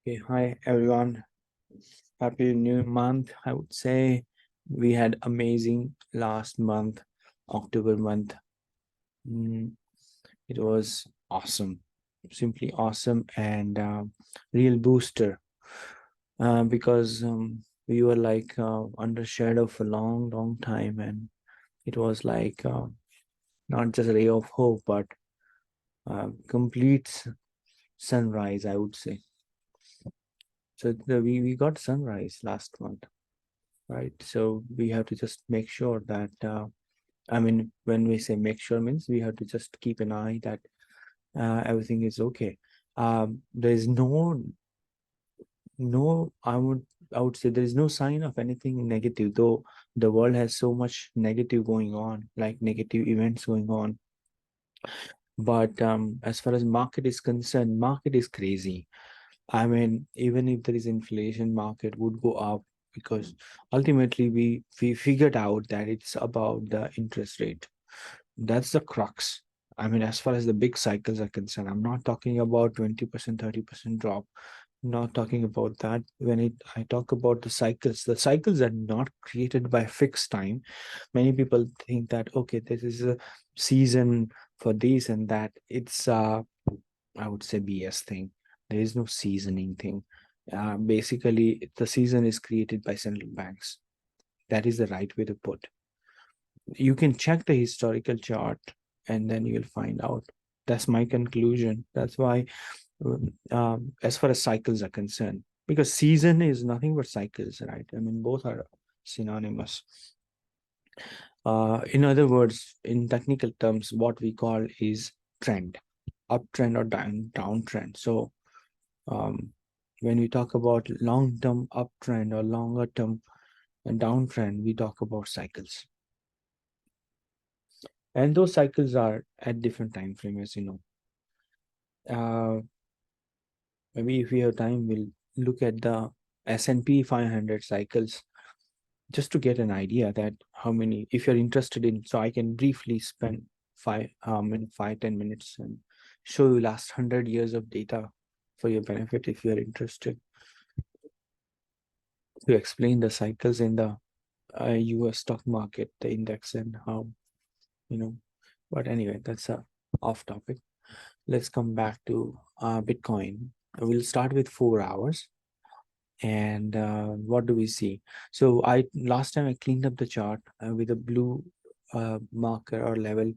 Okay, hi everyone. Happy new month. I would say we had amazing last month, October month. Mm, it was awesome, simply awesome, and real booster. Because we were like under shadow for a long, long time, and it was like not just a ray of hope, but complete sunrise. I would say. So we got sunrise last month, right? So we have to just make sure that I mean, when we say make sure means we have to just keep an eye that everything is okay. There is no I would say there is no sign of anything negative, though the world has so much negative going on, like negative events going on. But as far as market is concerned, market is crazy. I mean, even if there is inflation, market would go up because ultimately we figured out that it's about the interest rate. That's the crux. I mean, as far as the big cycles are concerned, I'm not talking about 20%, 30% drop. I'm not talking about that. I talk about the cycles are not created by fixed time. Many people think that, okay, this is a season for this and that. It's I would say BS thing. There is no seasoning thing. Basically, the season is created by central banks. That is the right way to put. You can check the historical chart, and then you'll find out. That's my conclusion. That's why, as far as cycles are concerned, because season is nothing but cycles, right? I mean, both are synonymous. In other words, in technical terms, what we call is trend, uptrend or downtrend. So um, when we talk about long-term uptrend or longer-term downtrend, we talk about cycles, and those cycles are at different time frame, as you know. Maybe if we have time, we'll look at the S&P 500 cycles just to get an idea that how many. If you're interested in, so I can briefly spend 5-10 minutes and show you last 100 years of data for your benefit if you're interested, to explain the cycles in the US stock market, the index, and how, you know. But anyway, that's a off topic. Let's come back to Bitcoin. We'll start with 4 hours. And what do we see? So I last time I cleaned up the chart with a blue marker or level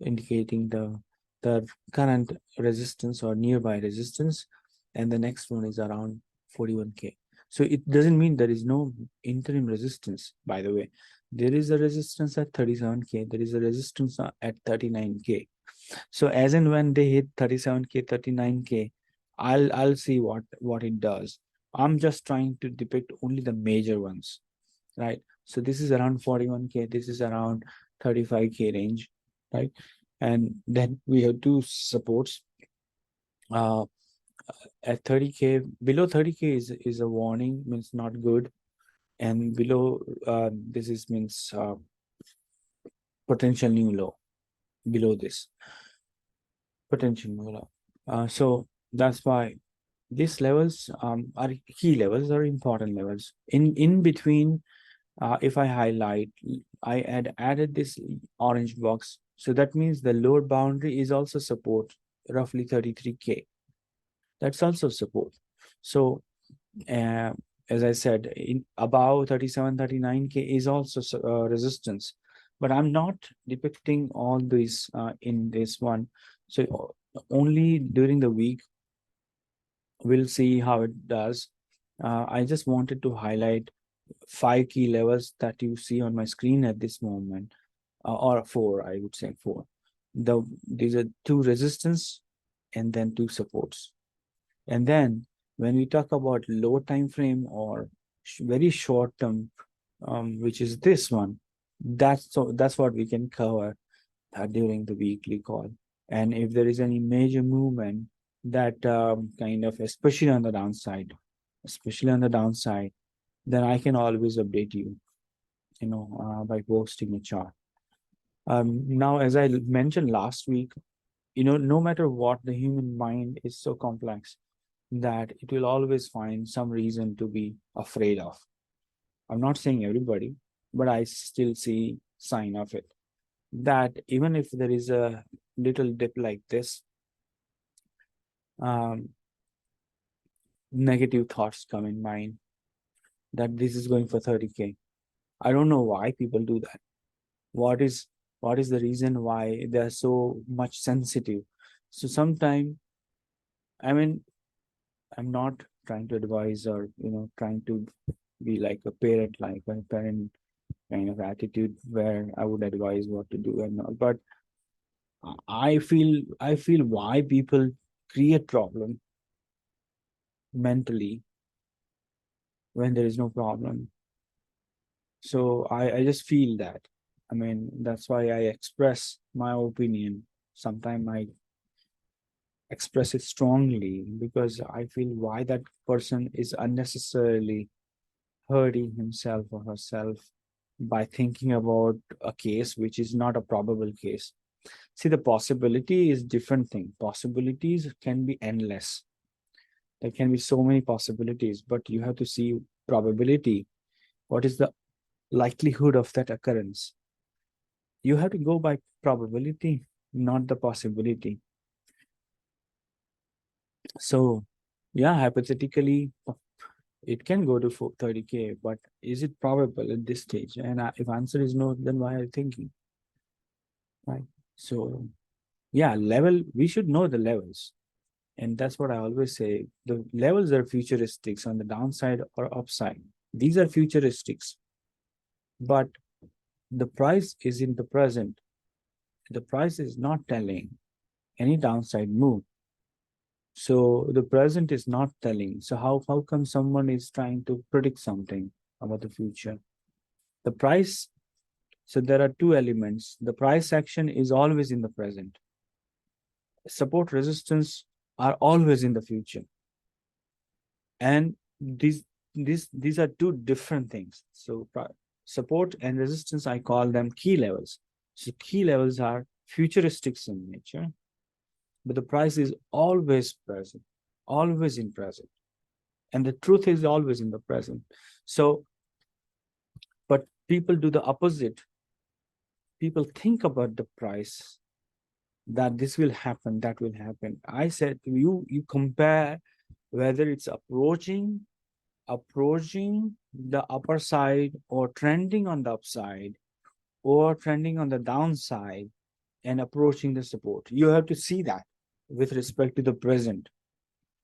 indicating the current resistance or nearby resistance, and the next one is around 41K. So it doesn't mean there is no interim resistance. By the way, there is a resistance at 37K. There is a resistance at 39K. So as and when they hit 37K, 39K, I'll see what it does. I'm just trying to depict only the major ones, right? So this is around 41K, this is around 35K range, right? And then we have two supports. Uh, at 30K, below 30K is a warning, means not good, and below this is means potential new low. Below this potential new low. So that's why these levels are key levels, are important levels. In between, if I highlight, I added this orange box. So that means the lower boundary is also support, roughly 33K. That's also support. So uh, as I said, in above 37, 39K is also resistance. But I'm not depicting all these in this one. So only during the week, we'll see how it does. I just wanted to highlight 5 key levels that you see on my screen at this moment, or four, I would say four. These are two resistance and then two supports. And then when we talk about low time frame or very short term, which is this one, that's what we can cover during the weekly call. And if there is any major movement that kind of, especially on the downside, then I can always update you, by posting a chart. Now, as I mentioned last week, no matter what, the human mind is so complex. that it will always find some reason to be afraid of. I'm not saying everybody, but I still see sign of it. That even if there is a little dip like this, um, negative thoughts come in mind that this is going for 30K. I don't know why people do that. What is the reason why they are so much sensitive? So sometimes, I mean, I'm not trying to advise or trying to be like a parent, like a parent kind of attitude where I would advise what to do and all. But I feel why people create problem mentally when there is no problem. So I just feel that. I mean, that's why I express my opinion. Sometimes I express it strongly because I feel why that person is unnecessarily hurting himself or herself by thinking about a case which is not a probable case. See, the possibility is different thing. Possibilities can be endless. There can be so many possibilities, but you have to see probability. What is the likelihood of that occurrence? You have to go by probability, not the possibility. So, yeah, hypothetically, it can go to 30K, but is it probable at this stage? And if answer is no, then why are you thinking? Right. So, yeah, level, we should know the levels. And that's what I always say. The levels are futuristics on the downside or upside. These are futuristics, but the price is in the present. The price is not telling any downside move. So the present is not telling. So how come someone is trying to predict something about the future? The price, so there are two elements. The price action is always in the present. Support resistance are always in the future. And these are two different things. So support and resistance, I call them key levels. So key levels are futuristics in nature, but the price is always present, always in present. And the truth is always in the present. So, but people do the opposite. People think about the price, that this will happen, that will happen. I said you compare whether it's approaching the upper side or trending on the upside or trending on the downside and approaching the support. You have to see that with respect to the present.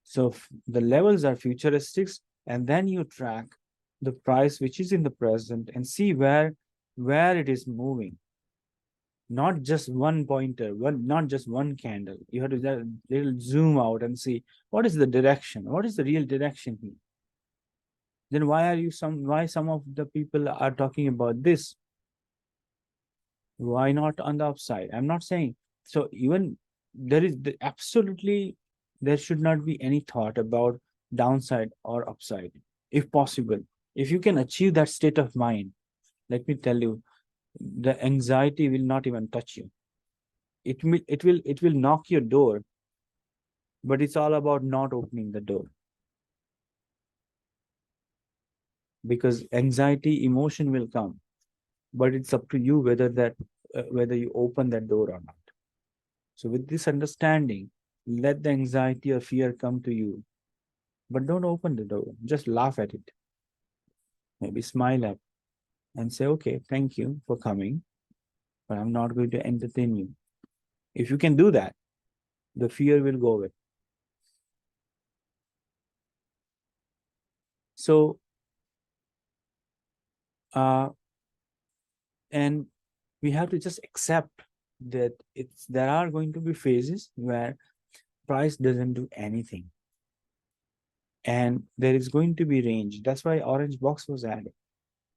So the levels are futuristics, and then you track the price which is in the present and see where it is moving. Not just one pointer, not just one candle. You have to little zoom out and see what is the direction, what is the real direction here. Then why some of the people are talking about this? Why not on the upside? I'm not saying so. Even absolutely there should not be any thought about downside or upside, if possible. If you can achieve that state of mind, let me tell you, the anxiety will not even touch you. It will knock your door, but it's all about not opening the door, because anxiety emotion will come, but it's up to you whether you open that door or not. So with this understanding, let the anxiety or fear come to you, but don't open the door. Just laugh at it. Maybe smile at and say, okay, thank you for coming, but I'm not going to entertain you. If you can do that, the fear will go away. So, and we have to just accept that there are going to be phases where price doesn't do anything, and there is going to be range. That's why orange box was added.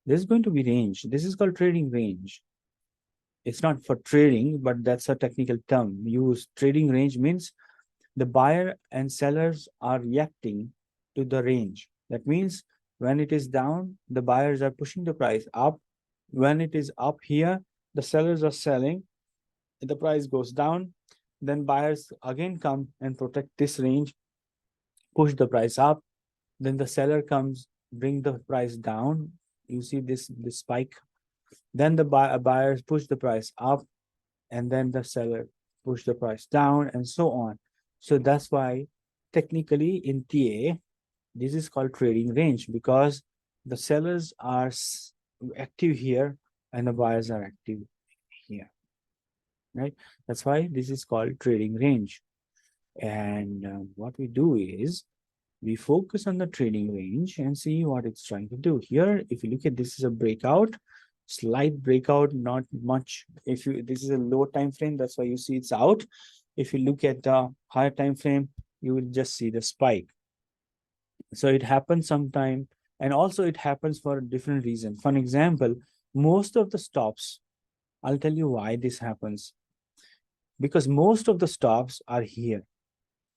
There's going to be range. This is called trading range. It's not for trading, but that's a technical term used. Trading range means the buyer and sellers are reacting to the range. That means when it is down, the buyers are pushing the price up. When it is up here, the sellers are selling. The price goes down, then buyers again come and protect this range, push the price up, then the seller comes, bring the price down. You see this spike. Then the buyers push the price up, and then the seller push the price down, and so on. So that's why technically in TA, this is called trading range, because the sellers are active here and the buyers are active here, right? That's why this is called trading range. And what we do is we focus on the trading range and see what it's trying to do. Here, if you look at this is a breakout, slight breakout, not much. If you this is a low time frame, that's why you see it's out. If you look at the higher time frame, you will just see the spike. So it happens sometime, and also it happens for a different reason. For an example, most of the stops, I'll tell you why this happens. Because most of the stops are here.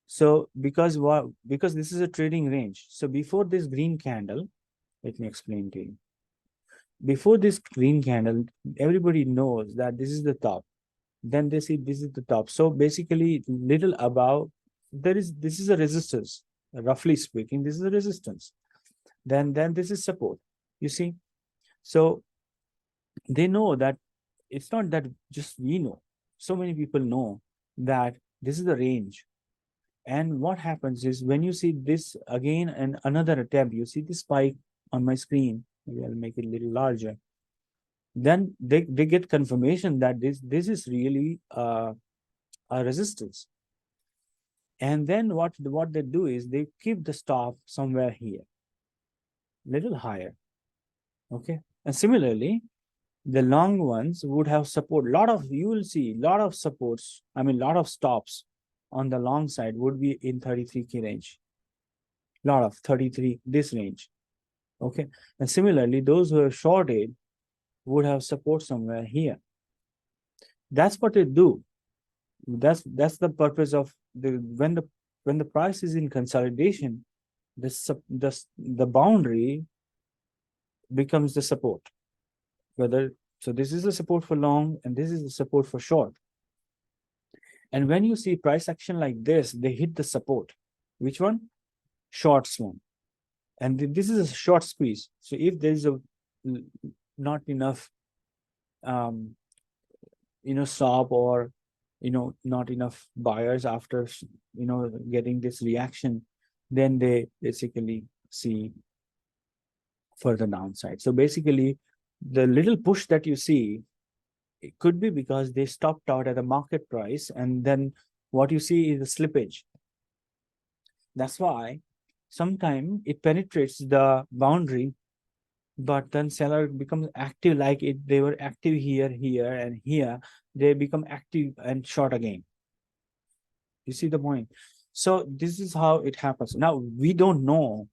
So because what? Because this is a trading range. So before this green candle, let me explain to you. Before this green candle, everybody knows that this is the top. Then they see this is the top. So basically, little above, this is a resistance. Roughly speaking, this is a resistance. Then this is support. You see, so they know that it's not that just we know. So many people know that this is the range. And what happens is when you see this again and another attempt, you see this spike on my screen. Maybe I'll make it a little larger. Then they get confirmation that this is really a resistance. And then what they do is they keep the stop somewhere here, little higher. Okay. And similarly, the long ones would have support. You will see lot of supports. I mean, lot of stops on the long side would be in 33K range. Lot of 33, this range. Okay. And similarly, those who are shorted would have support somewhere here. That's what they do. That's the purpose of when the price is in consolidation, the boundary becomes the support. So this is the support for long and this is the support for short. And when you see price action like this, they hit the support. Which one? Shorts one. And this is a short squeeze. So if there is not enough stop, or not enough buyers after getting this reaction, then they basically see further downside. So basically, the little push that you see, it could be because they stopped out at a market price, and then what you see is a slippage. That's why sometimes it penetrates the boundary, but then seller becomes active, like they were active here, and here, they become active and short again. You see the point? So this is how it happens. Now, we don't know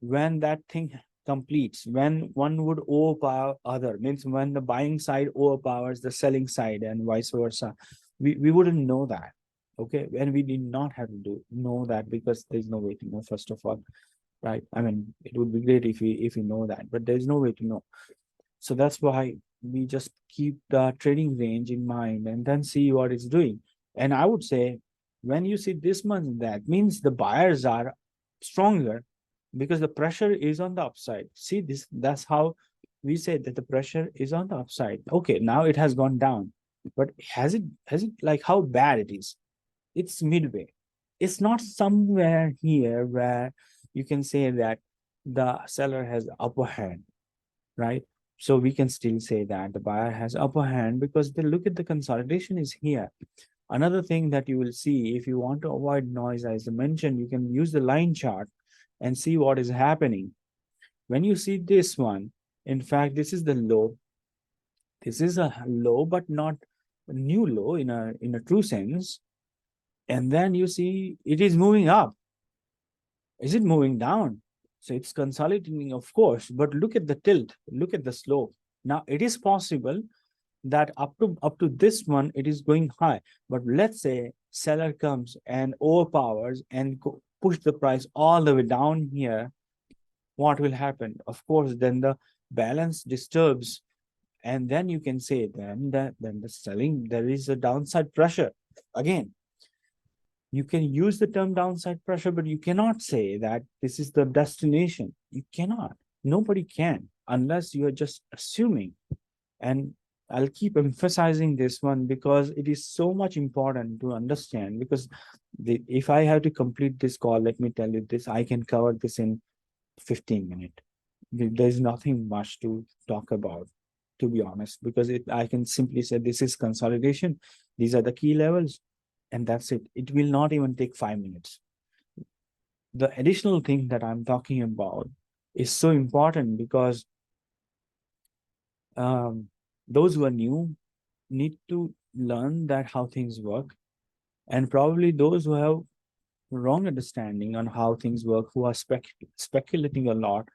when that thing completes, when one would overpower other, means when the buying side overpowers the selling side and vice versa. We wouldn't know that. Okay. And we did not have to know that, because there's no way to know, first of all. Right. I mean, it would be great if we know that, but there's no way to know. So that's why we just keep the trading range in mind and then see what it's doing. And I would say when you see this much, that means the buyers are stronger, because the pressure is on the upside. See this, that's how we say that the pressure is on the upside. Okay, now it has gone down, but has it like how bad it is? It's midway. It's not somewhere here where you can say that the seller has upper hand, right? So we can still say that the buyer has upper hand, because they look at the consolidation is here. Another thing that you will see, if you want to avoid noise, as I mentioned, you can use the line chart and see what is happening. When you see this one, in fact, this is the low. This is a low, but not a new low in a true sense. And then you see it is moving up. Is it moving down? So it's consolidating, of course, but look at the tilt, look at the slope. Now it is possible that up to this one, it is going high. But let's say seller comes and overpowers and push the price all the way down here. What will happen? Of course, then the balance disturbs. And then you can say then the selling, there is a downside pressure again. You can use the term downside pressure, but you cannot say that this is the destination. You cannot. Nobody can, unless you are just assuming. And I'll keep emphasizing this one because it is so much important to understand. Because if I have to complete this call, let me tell you this, I can cover this in 15 minutes. There's nothing much to talk about, to be honest, because I can simply say this is consolidation. These are the key levels, and that's it. It will not even take 5 minutes. The additional thing that I'm talking about is so important because um, those who are new need to learn that how things work, and probably those who have wrong understanding on how things work, who are speculating a lot,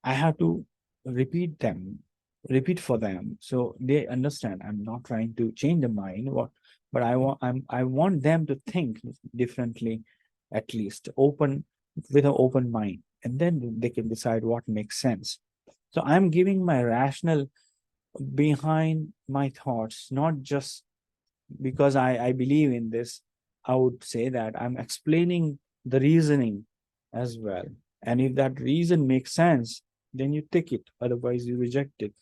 I have to repeat them, repeat for them, so they understand. I'm not trying to change the mind, but I want them to think differently, at least open, with an open mind, and then they can decide what makes sense. So I'm giving my rationale behind my thoughts, not just because I believe in this. I would say that I'm explaining the reasoning as well. And if that reason makes sense, then you take it, otherwise you reject it.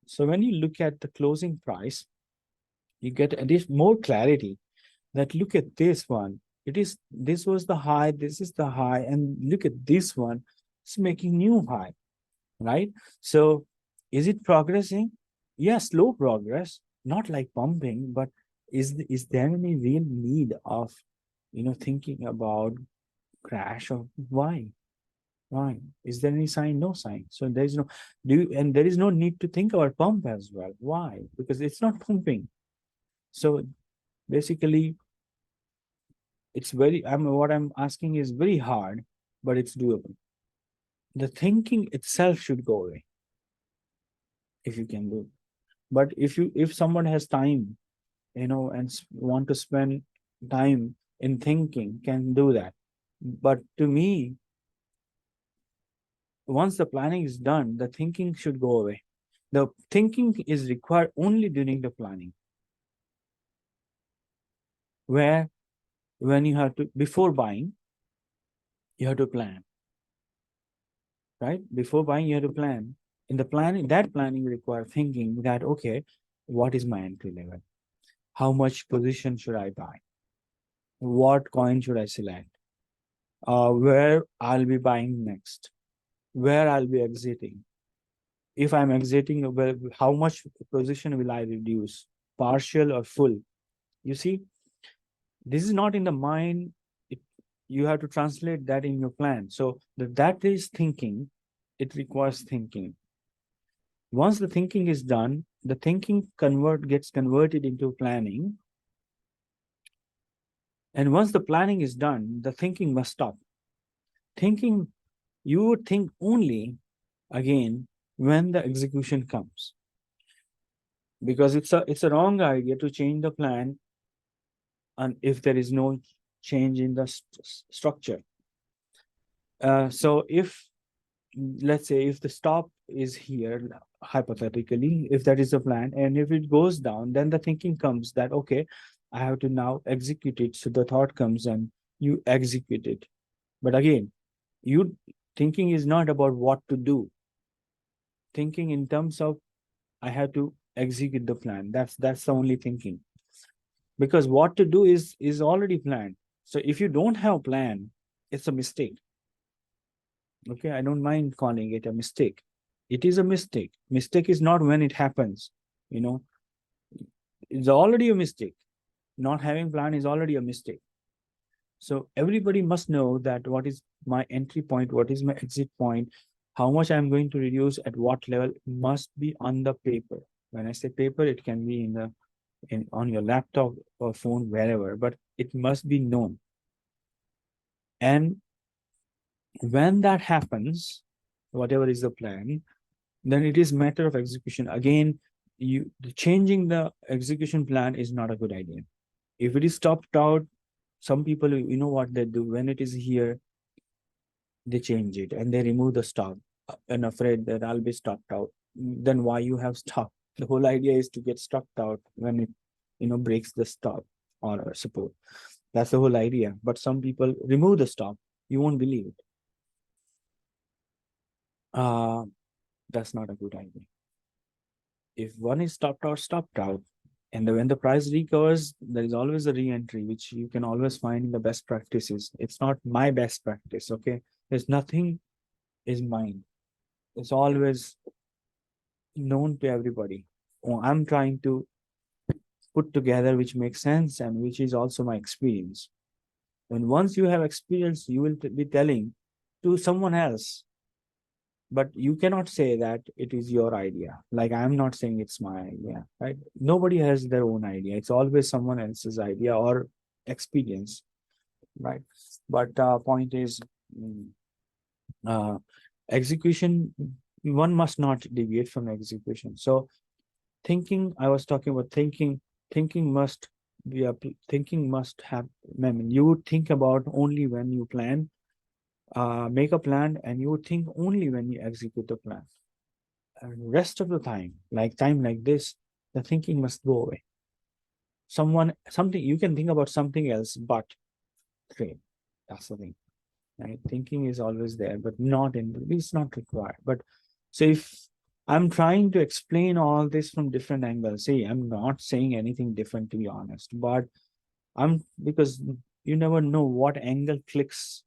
So when you look at the closing price, you get more clarity that look at this one. This was the high, this is the high, and look at this one, it's making new high, right? So is it progressing? Yeah, slow progress, not like pumping, but is there any real need of thinking about crash, or why? Why? Is there any sign? No sign. So there is no and there is no need to think about pump as well. Why? Because it's not pumping. So basically, it's very what I'm asking is very hard, but it's doable. The thinking itself should go away if you can do. But if someone has time, and want to spend time in thinking, can do that. But to me, once the planning is done, the thinking should go away. The thinking is required only during the planning, where when you have to, before buying, you have to plan, right? Before buying, you have to plan. In the planning, that planning require thinking that, okay, what is my entry level? How much position should I buy? What coin should I select? Where I'll be buying next? Where I'll be exiting? If I'm exiting, well, how much position will I reduce? Partial or full? You see, this is not in the mind. It, you have to translate that in your plan. So that is thinking. It requires thinking. Once the thinking is done, the thinking gets converted into planning. And once the planning is done, the thinking must stop. Thinking, you would think only again when the execution comes, because it's a wrong idea to change the plan, and if there is no change in the structure. So if, let's say, if the stop is here, hypothetically, if that is the plan, and if it goes down, then the thinking comes that, okay, I have to now execute it. So the thought comes and you execute it. But again, you thinking is not about what to do. Thinking in terms of, I have to execute the plan. That's the only thinking. Because what to do is already planned. So if you don't have a plan, it's a mistake. Okay, I don't mind calling it a mistake. It is a mistake. Mistake is not when it happens. You know, it's already a mistake. Not having plan is already a mistake. So everybody must know that what is my entry point, what is my exit point, how much I'm going to reduce at what level must be on the paper. When I say paper, it can be on your laptop or phone, wherever, but it must be known. And when that happens, whatever is the plan, then it is matter of execution. Again, changing the execution plan is not a good idea. If it is stopped out, some people, what they do when it is here, they change it and they remove the stop and afraid that I'll be stopped out. Then why you have stop? The whole idea is to get stopped out when it breaks the stop or support. That's the whole idea. But some people remove the stop. You won't believe it. Uh, that's not a good idea. If one is stopped out, and when the price recovers, there is always a re-entry, which you can always find in the best practices. It's not my best practice, okay? There's nothing is mine. It's always known to everybody. Oh, I'm trying to put together which makes sense and which is also my experience. And once you have experience, you will be telling to someone else, but you cannot say that it is your idea. Like I'm not saying it's my idea, right? Nobody has their own idea. It's always someone else's idea or experience, right? But point is, mm, uh, execution. One must not deviate from execution. So thinking. I was talking about thinking. Thinking must be a thinking must have. I mean, you would think about only when you plan, make a plan, and you would think only when you execute the plan. And rest of the time like this, the thinking must go away. Something you can think about something else, but trade. That's the thing. Right? Thinking is always there, but not in it's not required. But so if I'm trying to explain all this from different angles, see, I'm not saying anything different to be honest, but I'm because you never know what angle clicks.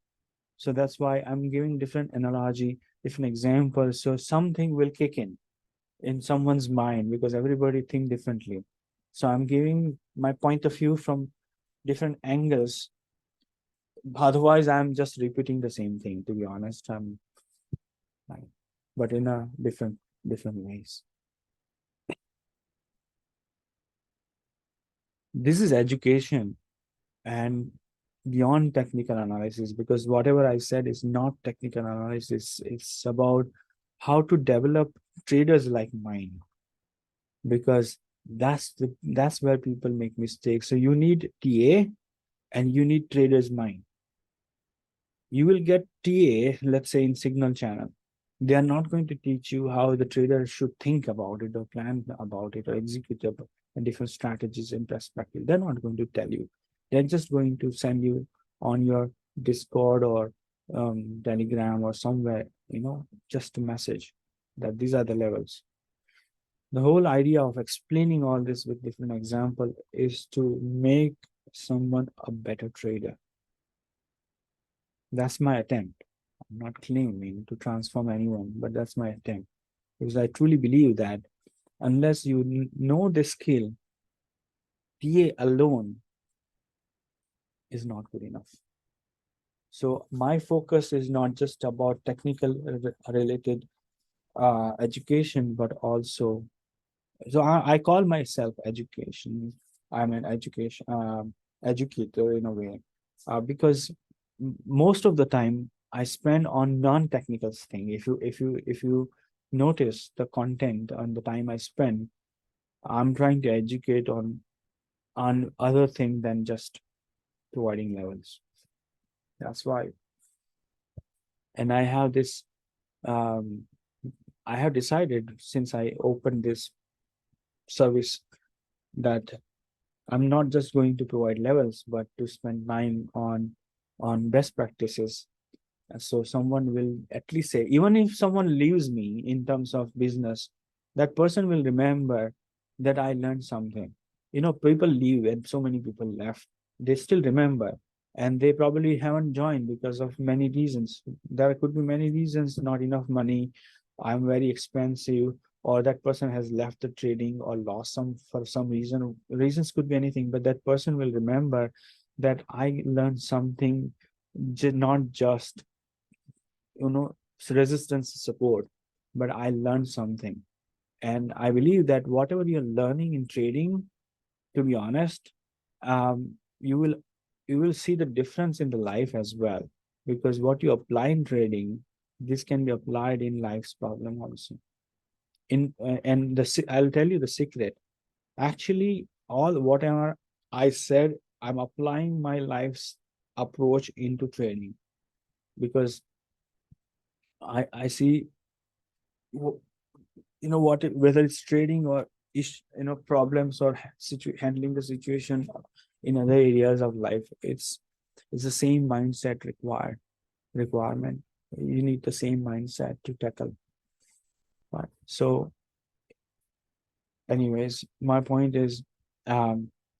So that's why I'm giving different analogy, different examples. So something will kick in someone's mind because everybody think differently. So I'm giving my point of view from different angles. Otherwise, I'm just repeating the same thing. To be honest, but in a different ways. This is education and beyond technical analysis because whatever I said is not technical analysis. It's about how to develop traders like mine because that's where people make mistakes. So you need TA and you need traders mind. You will get TA, let's say in signal channel. They are not going to teach you how the trader should think about it or plan about it or execute different strategies and perspective. They're not going to tell you. They're just going to send you on your Discord or Telegram or somewhere, just a message that these are the levels. The whole idea of explaining all this with different example is to make someone a better trader. That's my attempt. I'm not claiming to transform anyone, but that's my attempt. Because I truly believe that unless you know the skill, TA alone is not good enough. So my focus is not just about technical related education, but also, so I call myself education. I'm an educator in a way, because most of the time I spend on non-technical thing. If you notice the content and the time I spend, I'm trying to educate on other thing than just providing levels. That's why, and um, I have decided since I opened this service that I'm not just going to provide levels, but to spend time on best practices. So someone will at least say, even if someone leaves me in terms of business, that person will remember that I learned something. People leave and so many people left. They still remember, and they probably haven't joined because of many reasons. There could be many reasons, not enough money, I'm very expensive, or that person has left the trading or lost some for some reason. Reasons could be anything, but that person will remember that I learned something, not just resistance support, but I learned something. And I believe that whatever you're learning in trading, to be honest, um, you will you will see the difference in the life as well, because what you apply in trading, this can be applied in life's problem also. And I'll tell you the secret. Actually, all whatever I said, I'm applying my life's approach into trading because I see whether it's trading or problems or handling the situation, in other areas of life. It's the same mindset requirement. You need the same mindset to tackle. Right. So, anyways, my point is,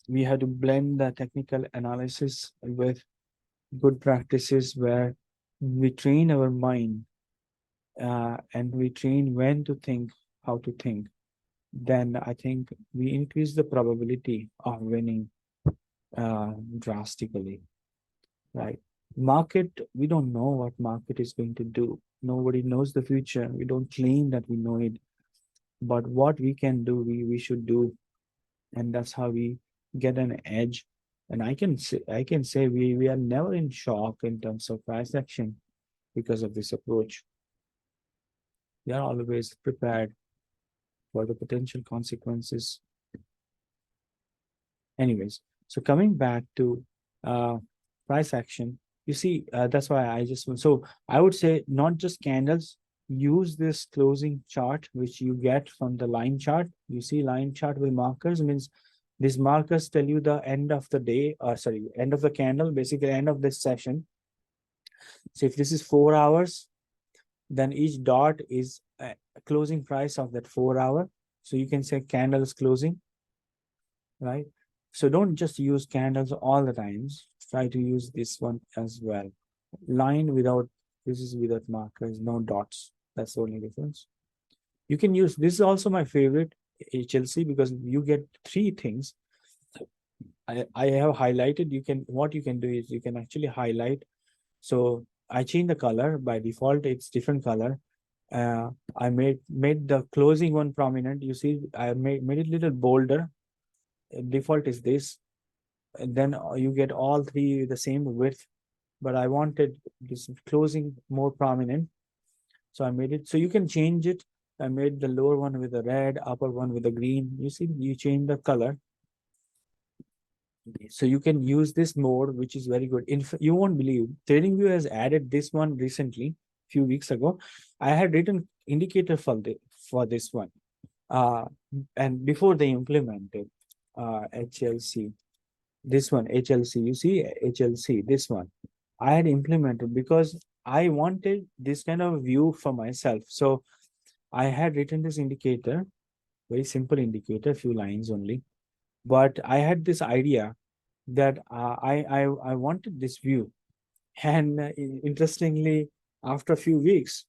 we have to blend the technical analysis with good practices where we train our mind, and we train when to think, how to think. Then I think we increase the probability of winning drastically, right? Market, we don't know what market is going to do. Nobody knows the future. We don't claim that we know it, but what we can do, we should do, and that's how we get an edge. And I can say we are never in shock in terms of price action because of this approach. We are always prepared for the potential consequences. Anyways, so coming back to uh, price action, you see, that's why I just so I would say not just candles. Use this closing chart which you get from the line chart. You see, line chart with markers means these markers tell you the end of the day, or sorry, end of the candle, basically end of this session. So if this is 4 hours, then each dot is a closing price of that 4 hour. So you can say candle is closing, right? So don't just use candles all the times. Try to use this one as well. Line without, this is without markers, no dots. That's the only difference. You can use, this is also my favorite HLC because you get three things. I have highlighted, what you can do is you can actually highlight. So I change the color by default, it's different color. I made the closing one prominent. You see, I made it little bolder. Default is this, and then you get all three the same width, but I wanted this closing more prominent, so I made it. So you can change it. I made the lower one with the red, upper one with the green. You see, you change the color. So you can use this mode, which is very good. You won't believe, TradingView has added this one recently, few weeks ago. I had written indicator for this one, uh, and before they implemented HLC, this one HLC, you see HLC, this one I had implemented because I wanted this kind of view for myself. So I had written this indicator, very simple indicator, few lines only, but I had this idea that I wanted this view. And interestingly, after a few weeks,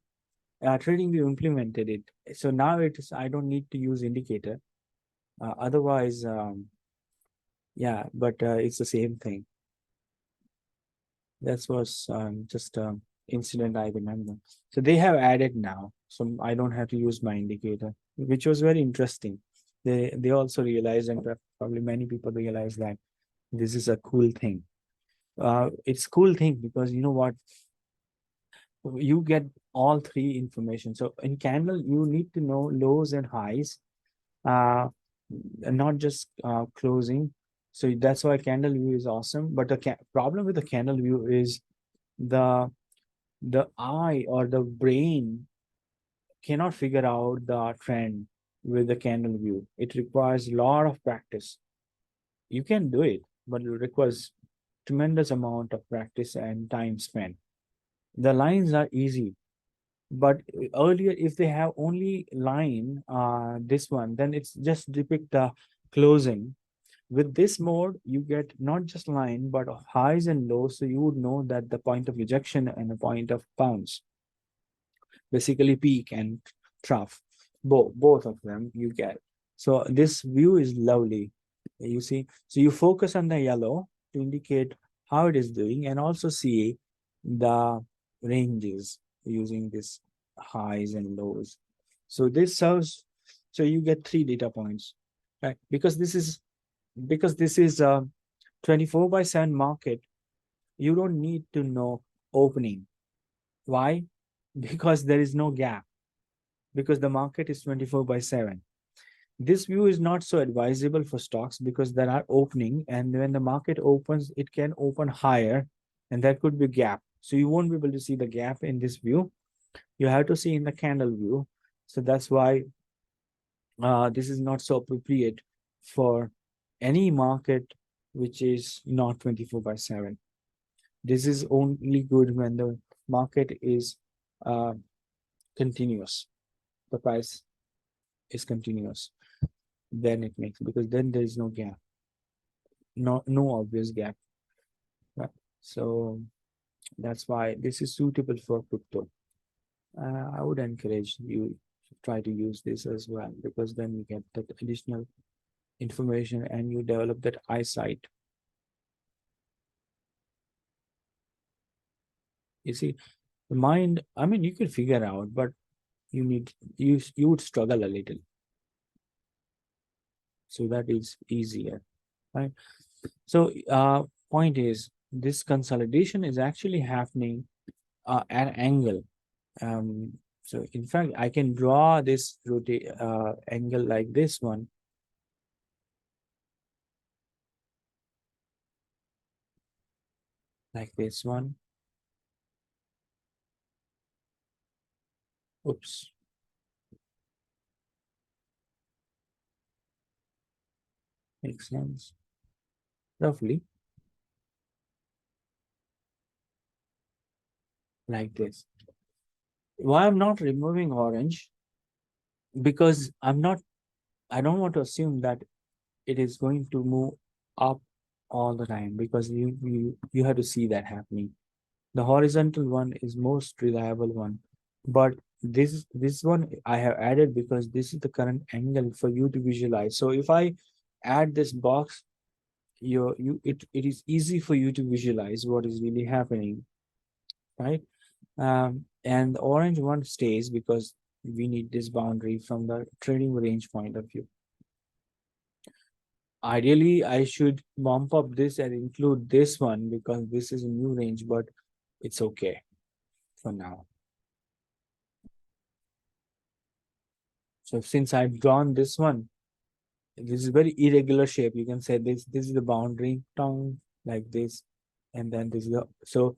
TradingView implemented it. So now it is, I don't need to use indicator. Otherwise, yeah, but it's the same thing. That was just incident I remember. So they have added now, so I don't have to use my indicator, which was very interesting. They also realized, and probably many people realize that this is a cool thing. It's cool thing because you know what, you get all three information. So in candle, you need to know lows and highs, uh, and not just closing. So that's why candle view is awesome. But the problem with the candle view is the the eye or the brain cannot figure out the trend with the candle view. It requires a lot of practice. You can do it, but it requires tremendous amount of practice and time spent. The lines are easy, but earlier if they have only line, this one, then it's just depict the closing. With this mode, you get not just line, but highs and lows. So you would know that the point of rejection and the point of bounce, basically peak and trough, both of them you get. So this view is lovely. You see, so you focus on the yellow to indicate how it is doing, and also see the ranges using this highs and lows. So this serves, so you get three data points, right? Because this is a 24/7 market. You don't need to know opening. Why? Because there is no gap, because the market is 24/7. This view is not so advisable for stocks because there are opening, and when the market opens, it can open higher, and that could be gap. So you won't be able to see the gap in this view. You have to see in the candle view. So that's why this is not so appropriate for any market which is not 24/7. This is only good when the market is uh, continuous. The price is continuous. Then it makes, because then there is no gap, no obvious gap. Right? So that's why this is suitable for crypto. I would encourage you to try to use this as well, because then you get that additional information and you develop that eyesight. You see, the mind, I mean, you can figure out, but you would struggle a little. So that is easier, right? So point is, this consolidation is actually happening at an angle. So in fact, I can draw this angle like this one, like this one. Oops. Makes sense. Roughly like this. Why I'm not removing orange? Because I don't want to assume that it is going to move up all the time, because you have to see that happening. The horizontal one is most reliable one, but this one I have added because this is the current angle for you to visualize. So if I add this box, it is easy for you to visualize what is really happening, right? And the orange one stays because we need this boundary from the trading range point of view. Ideally, I should bump up this and include this one because this is a new range, but it's okay for now. So since I've drawn this one, this is very irregular shape. You can say this is the boundary tongue like this, and then this is the, so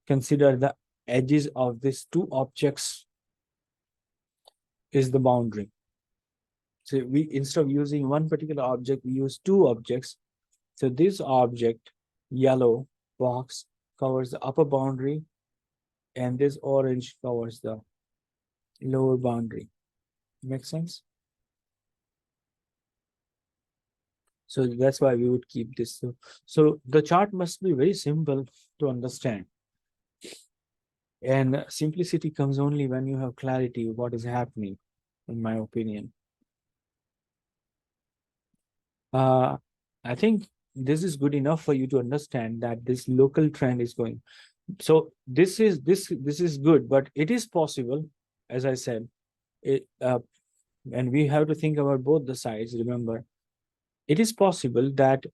consider the edges of these two objects is the boundary. So we, instead of using one particular object, we use two objects. So this object, yellow box, covers the upper boundary, and this orange covers the lower boundary. Make sense? So that's why we would keep this. So the chart must be very simple to understand. And simplicity comes only when you have clarity of what is happening, in my opinion. Uh, I think this is good enough for you to understand that this local trend is going. So this is good, but it is possible, as I said, it and we have to think about both the sides. Remember, it is possible that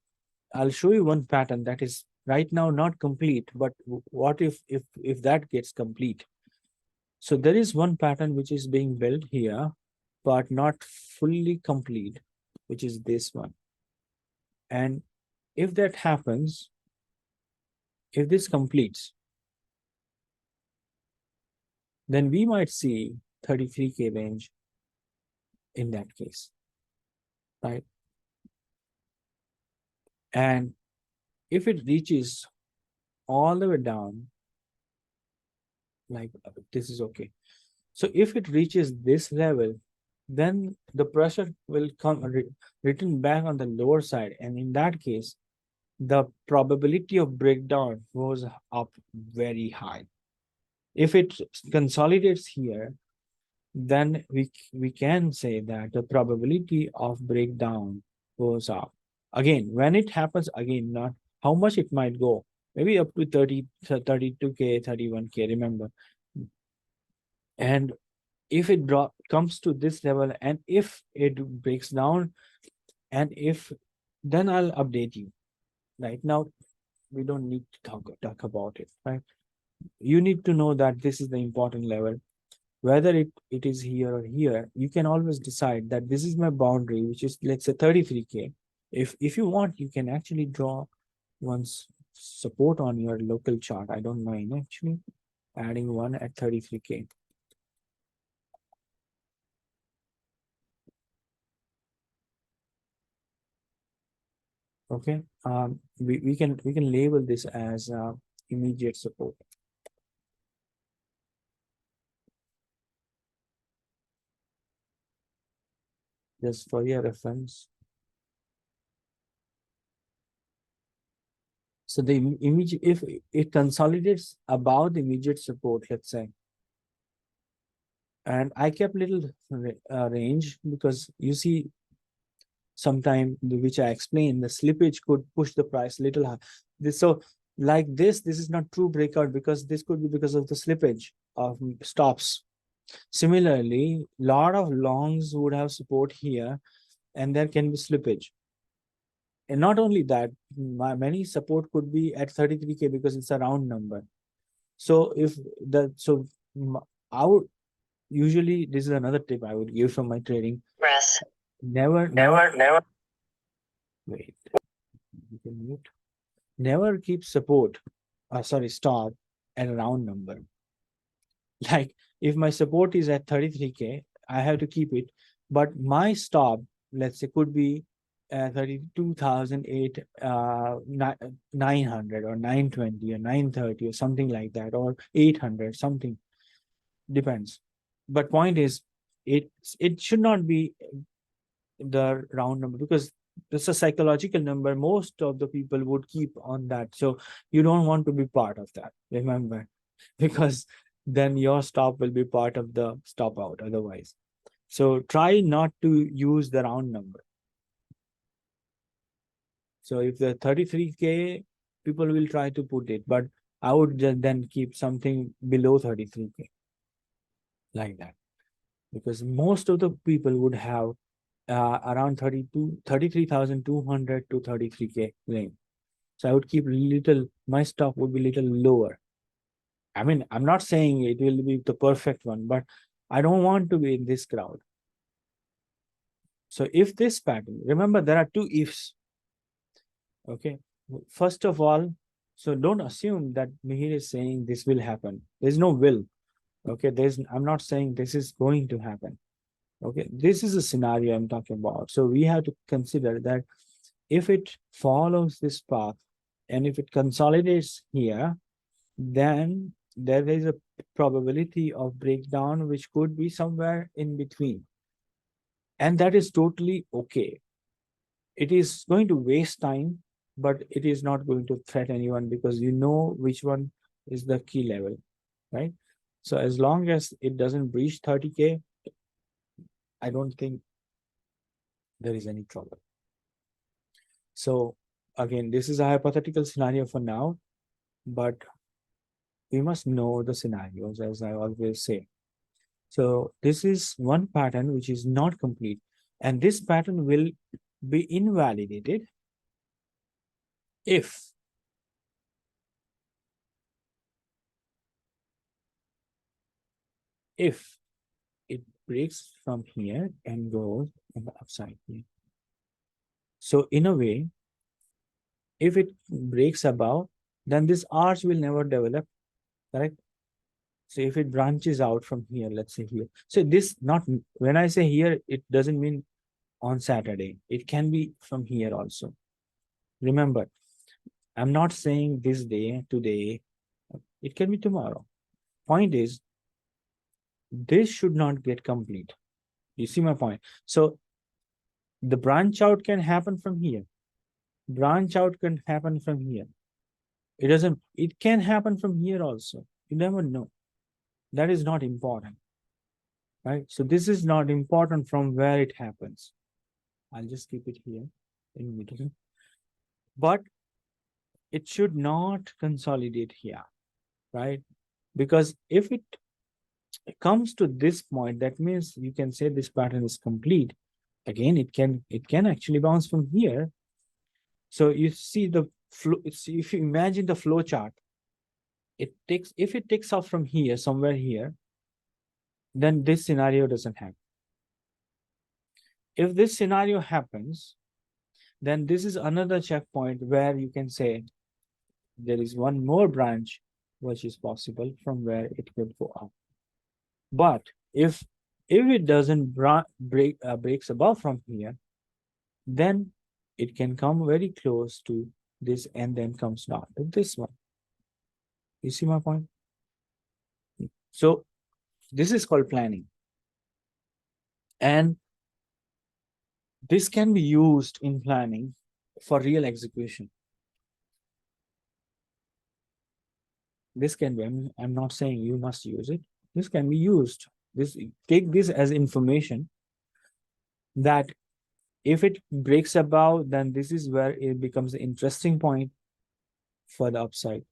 I'll show you one pattern that is right now not complete, but what if that gets complete? So there is one pattern which is being built here, but not fully complete, which is this one. And if that happens, if this completes, then we might see 33K range in that case, right? And if it reaches all the way down, like this is okay. So if it reaches this level, then the pressure will come written back on the lower side. And in that case, the probability of breakdown goes up very high. If it consolidates here, then we can say that the probability of breakdown goes up. Again, when it happens, again, not how much it might go, maybe up to 30, 32K, 31K, remember. And if it comes to this level, and if it breaks down, and if, then I'll update you. Right now, we don't need to talk about it, right? You need to know that this is the important level. Whether it is here or here, you can always decide that this is my boundary, which is, let's say, 33K. If you want, you can actually draw one's support on your local chart. I don't mind actually adding one at 33K. Okay, we can label this as immediate support. Just for your reference. So the immediate, if it consolidates above the immediate support, let's say, and I kept little range because you see sometime which I explained, the slippage could push the price little high. So like this is not true breakout because this could be because of the slippage of stops. Similarly, lot of longs would have support here, and there can be slippage. And not only that, many support could be at 33K because it's a round number. So if the so I would usually, this is another tip I would give from my trading. Press. Never. Wait, you can mute. Never keep support, stop at a round number. Like if my support is at 33K, I have to keep it, but my stop, let's say, could be 32,008, 900 or 920 or 930 or something like that, or 800, something depends. But point is, it should not be the round number because it's a psychological number. Most of the people would keep on that. So you don't want to be part of that, remember, because then your stop will be part of the stop out otherwise. So try not to use the round number. So if the 33K, people will try to put it, but I would just then keep something below 33K like that, because most of the people would have around 33,200 to 33K range. So I would keep little, my stop would be little lower. I mean, I'm not saying it will be the perfect one, but I don't want to be in this crowd. So if this pattern, remember there are two ifs. Okay. First of all, so don't assume that Mihir is saying this will happen. There's no will. Okay. I'm not saying this is going to happen. Okay. This is a scenario I'm talking about. So we have to consider that if it follows this path and if it consolidates here, then there is a probability of breakdown which could be somewhere in between. And that is totally okay. It is going to waste time, but it is not going to threat anyone because you know which one is the key level, right? So as long as it doesn't breach 30K, I don't think there is any trouble. So again, this is a hypothetical scenario for now, but we must know the scenarios, as I always say. So this is one pattern which is not complete, and this pattern will be invalidated if it breaks from here and goes on the upside here. So in a way, if it breaks above, then this arch will never develop, correct? So if it branches out from here, let's say here. So this not, when I say here, it doesn't mean on Saturday. It can be from here also. Remember, I'm not saying this day, today. It can be tomorrow. Point is, this should not get complete. You see my point? So the branch out can happen from here. Branch out can happen from here. It can happen from here also. You never know. That is not important, right? So this is not important from where it happens. I'll just keep it here in middle. But it should not consolidate here, right? Because if it comes to this point, that means you can say this pattern is complete. Again, it can actually bounce from here. So you see the flow. If you imagine the flow chart, if it takes off from here, somewhere here, then this scenario doesn't happen. If this scenario happens, then this is another checkpoint where you can say there is one more branch which is possible from where it could go up. But if it doesn't breaks above from here, then it can come very close to this and then comes down to this one. You see my point? So this is called planning. And this can be used in planning for real execution. This can be, I'm not saying you must use it. This can be used. Take this as information that if it breaks above, then this is where it becomes an interesting point for the upside.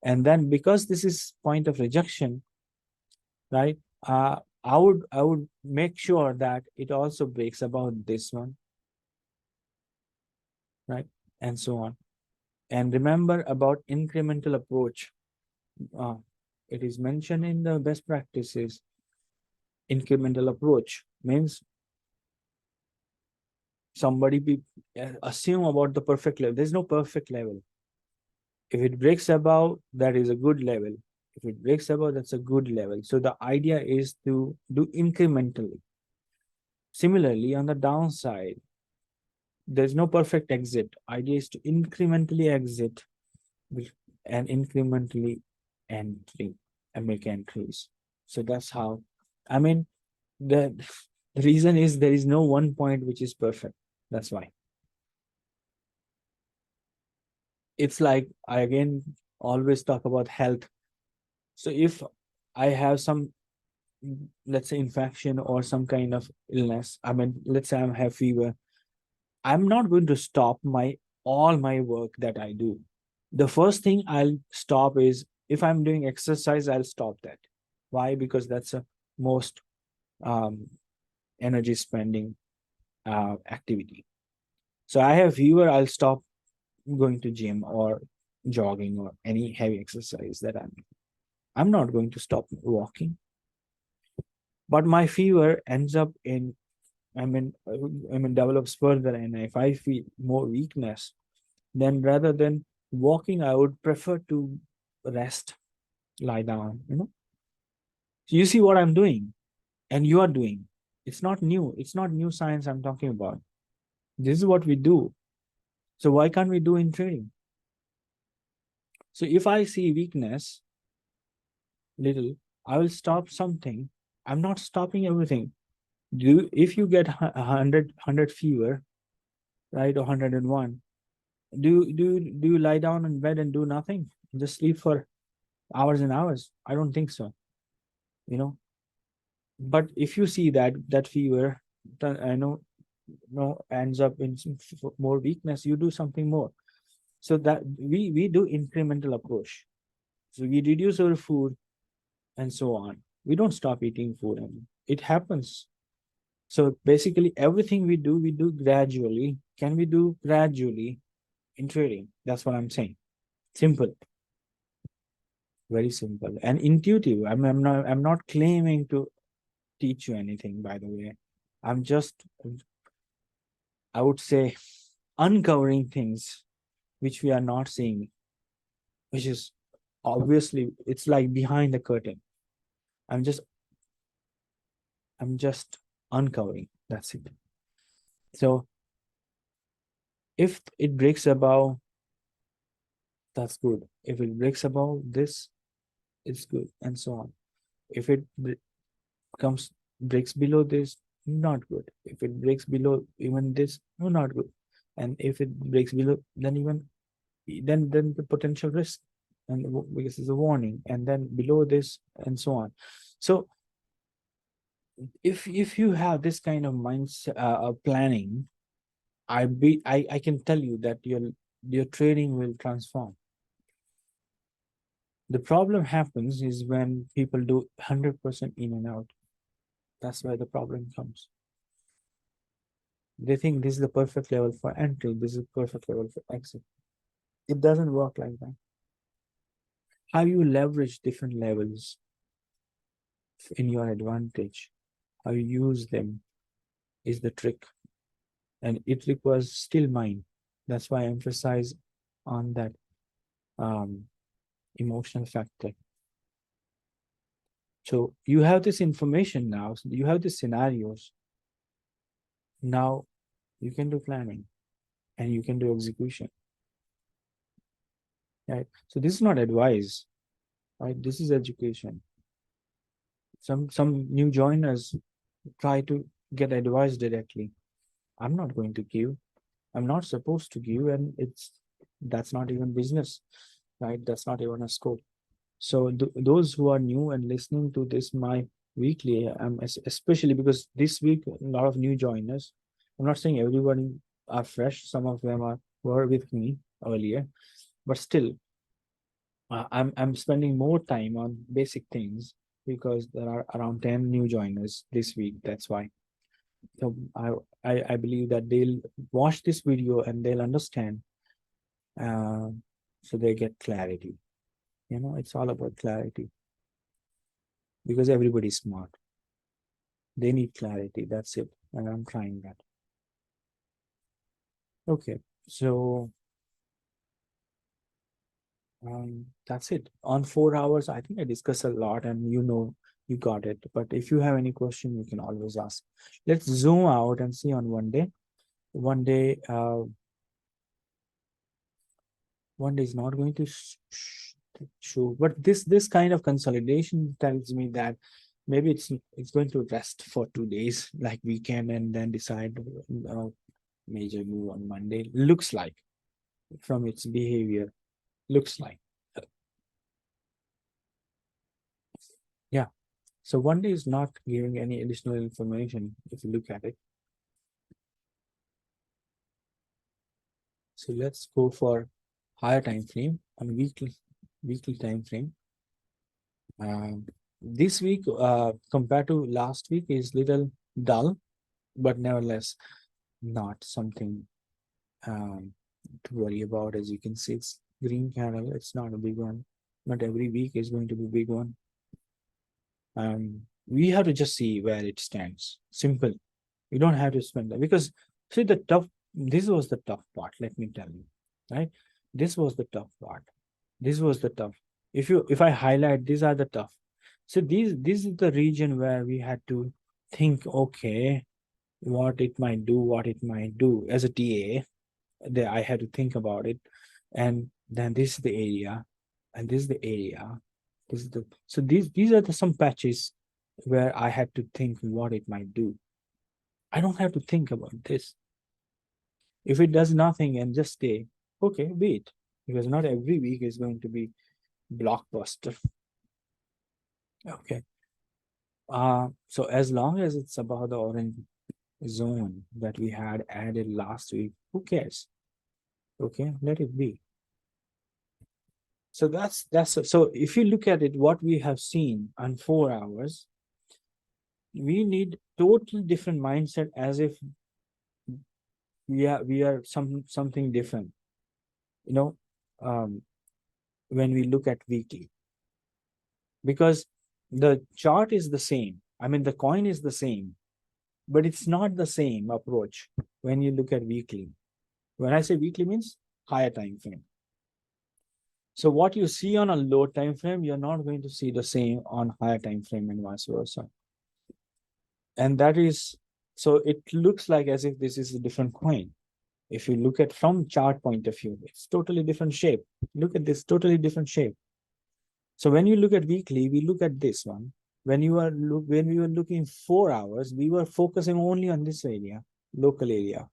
And then because this is point of rejection, right? I would make sure that it also breaks above this one, right? And so on. And remember about incremental approach. Uh, it is mentioned in the best practices. Incremental approach means somebody assume about the perfect level. There's no perfect level. If it breaks above, that is a good level. If it breaks above, that's a good level. So the idea is to do incrementally. Similarly, on the downside, there's no perfect exit. Idea is to incrementally exit and incrementally entry and make entries. So that's how, I mean, the, the reason is there is no one point which is perfect. That's why. It's like I again always talk about health. So if I have some, let's say, infection or some kind of illness, I mean, let's say I have fever, I'm not going to stop my all my work that I do. The first thing I'll stop is if I'm doing exercise, I'll stop that. Why? Because that's a most um, energy spending activity. So I have fever, I'll stop going to gym or jogging or any heavy exercise that I'm not going to stop walking. But my fever ends up in, I mean develops further, and if I feel more weakness, then rather than walking, I would prefer to rest, lie down. So you see what I'm doing, and you are doing. It's not new. It's not new science I'm talking about. This is what we do. So why can't we do in trading? So if I see weakness, little, I will stop something. I'm not stopping everything. If you get 100 fever, right, or 101, do you lie down in bed and do nothing? Just sleep for hours and hours? I don't think so. You know. But if you see that fever, I know, ends up in some more weakness, you do something more. So that we do incremental approach. So we reduce our food and so on. We don't stop eating food, and it happens. So basically, everything we do gradually. Can we do gradually in trading? That's what I'm saying. Simple, very simple, and intuitive. I'm not claiming to teach you anything, by the way. I'm just, I would say, uncovering things which we are not seeing, which is obviously it's like behind the curtain. I'm just I'm just uncovering. That's it. So if it breaks above, that's good. If it breaks above this, it's good, and so on. If it comes breaks below this, not good. If it breaks below even this, no, not good. And if it breaks below, then even then the potential risk, and because it's a warning, and then below this, and so on. So if you have this kind of mindset planning, I can tell you that your trading will transform. The problem happens is when people do 100% in and out. That's where the problem comes. They think this is the perfect level for entry, this is the perfect level for exit. It doesn't work like that. How you leverage different levels in your advantage, how you use them is the trick. And it requires still mind. That's why I emphasize on that um, emotional factor. So you have this information now, so you have these scenarios. Now you can do planning. and you can do execution. Right? So this is not advice, right? This is education. Some new joiners try to get advice directly. I'm not going to give. I'm not supposed to give, and that's not even business, right? That's not even a scope. So those who are new and listening to this, my weekly, especially because this week a lot of new joiners. I'm not saying everybody are fresh. Some of them were with me earlier, but still, I'm spending more time on basic things because there are around 10 new joiners this week. That's why. So I believe that they'll watch this video and they'll understand, uh, so they get clarity. It's all about clarity because everybody's smart. They need clarity. That's it. And I'm trying that. Okay. So that's it. On 4 hours, I think I discussed a lot and you got it. But if you have any question, you can always ask. Let's zoom out and see on one day. One day, one day is not going to show, but this kind of consolidation tells me that maybe it's going to rest for 2 days, like weekend, and then decide major move on Monday. Looks like from its behavior, looks like. Yeah. So one day is not giving any additional information if you look at it. So let's go for higher time frame and weekly time frame. This week, compared to last week, is little dull, but nevertheless not something to worry about. As you can see, it's green candle. It's not a big one. Not every week is going to be a big one. We have to just see where it stands. Simple. You don't have to spend that because see this was the tough part. Let me tell you, right? This was the tough part. This was the tough. If I highlight, these are the tough. So this is the region where we had to think, okay, what it might do as a TA. There I had to think about it, and then this is the area, and this is the area. This is the so these are some patches where I had to think what it might do. I don't have to think about this. If it does nothing and just stay, okay, wait, because not every week is going to be blockbuster. Okay. So as long as it's about the orange zone that we had added last week, who cares? Okay, let it be. So that's so if you look at it, what we have seen on 4 hours, we need totally different mindset as if we are something different, you know, um, when we look at weekly, because the chart is the same. I mean, the coin is the same, but it's not the same approach when you look at weekly. When I say weekly means higher time frame. So what you see on a low time frame, you're not going to see the same on higher time frame and vice versa. And that is, so it looks like as if this is a different coin. If you look at from chart point of view, it's totally different shape. Look at this, totally different shape. So when you look at weekly, we look at this one. When we were looking 4 hours, we were focusing only on this area, local area.